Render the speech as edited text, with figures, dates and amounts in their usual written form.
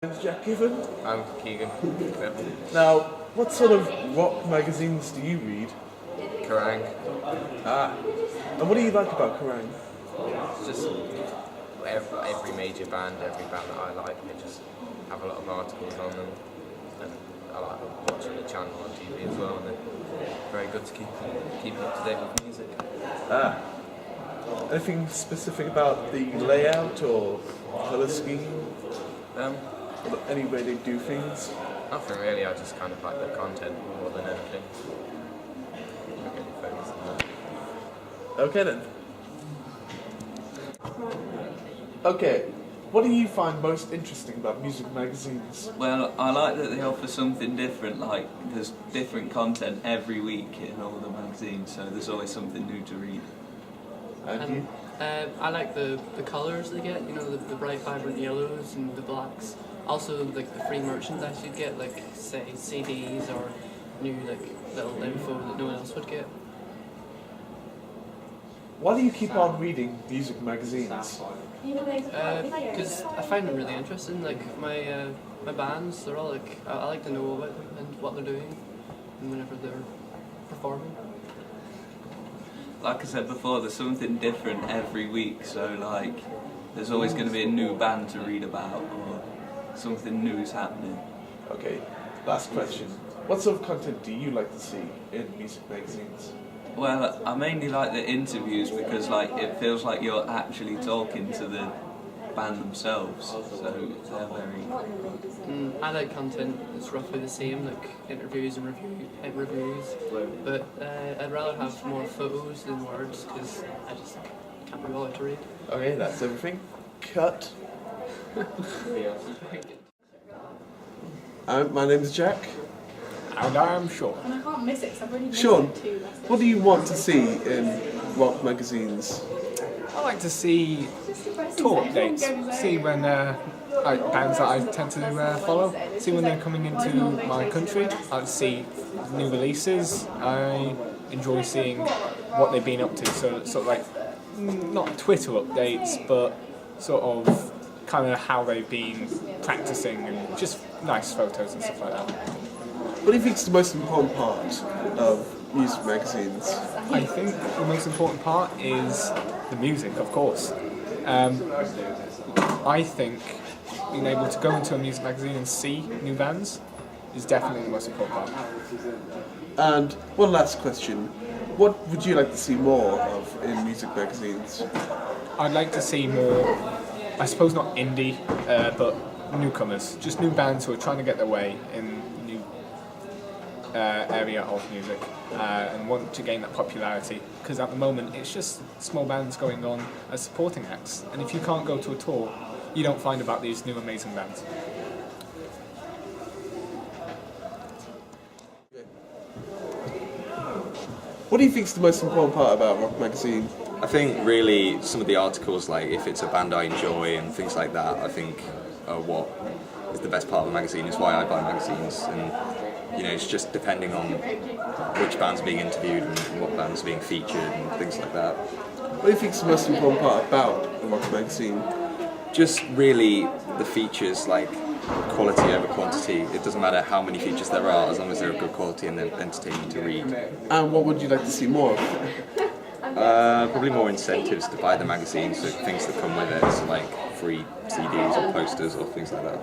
Name's Jack Given. I'm Keegan. Now, what sort of rock magazines do you read? Kerrang. And what do you like about Kerrang? It's just every major band, every band that I like, they just have a lot of articles on them. And I like watching the channel on TV as well, and they're very good to keep up to date with music. Anything specific about the layout or colour scheme? Or any way they do things? Nothing really, I just kind of like the content more than anything. Not really focused on that. Okay then. Okay, what do you find most interesting about music magazines? Well, I like that they offer something different, like there's different content every week in all the magazines, so there's always something new to read. And you? I like the colours they get, you know, the bright vibrant yellows and the blacks. Also, like the free merchandise you'd get, like say CDs or new like little info that no one else would get. Why do you keep on reading music magazines? Because I find them really interesting. Like my bands, they're all like I like to know about them and what they're doing, and whenever they're performing. Like I said before, there's something different every week, so like there's always going to be a new band to read about or something new is happening. Okay, last question. What sort of content do you like to see in music magazines? Well, I mainly like the interviews because like it feels like you're actually talking to the band themselves, so they're very... I like content that's roughly the same, like interviews and reviews, but I'd rather have more photos than words because I just can't be bothered to read. Okay, that's everything. Cut. My name is Jack. And I'm Sean. And I can't miss it because I've already missed Sean, it too. That's it. what do you want to see in rock magazines? I like to see tour updates, see when like bands that I tend to follow, see when they're coming into my country. I like to see new releases. I enjoy seeing what they've been up to, so sort of like not Twitter updates, but sort of kind of how they've been practicing and just nice photos and stuff like that. What do you think is the most important part of music magazines? I think the most important part is the music, of course. I think being able to go into a music magazine and see new bands is definitely the most important part. And one last question. What would you like to see more of in music magazines? I'd like to see more, I suppose not indie, but newcomers, just new bands who are trying to get their way in new area of music and want to gain that popularity, because at the moment it's just small bands going on as supporting acts, and if you can't go to a tour you don't find about these new amazing bands. What do you think is the most important part about rock magazine? I think really some of the articles, like if it's a band I enjoy and things like that, I think are what is the best part of the magazine, is why I buy magazines. And you know, it's just depending on which band's being interviewed and what band's being featured and things like that. What do you think is the most important part about a rock magazine? Just really the features, like quality over quantity. It doesn't matter how many features there are, as long as they're of good quality and they're entertaining to read. And what would you like to see more of? Probably more incentives to buy the magazine, so things that come with it, so like free CDs or posters or things like that.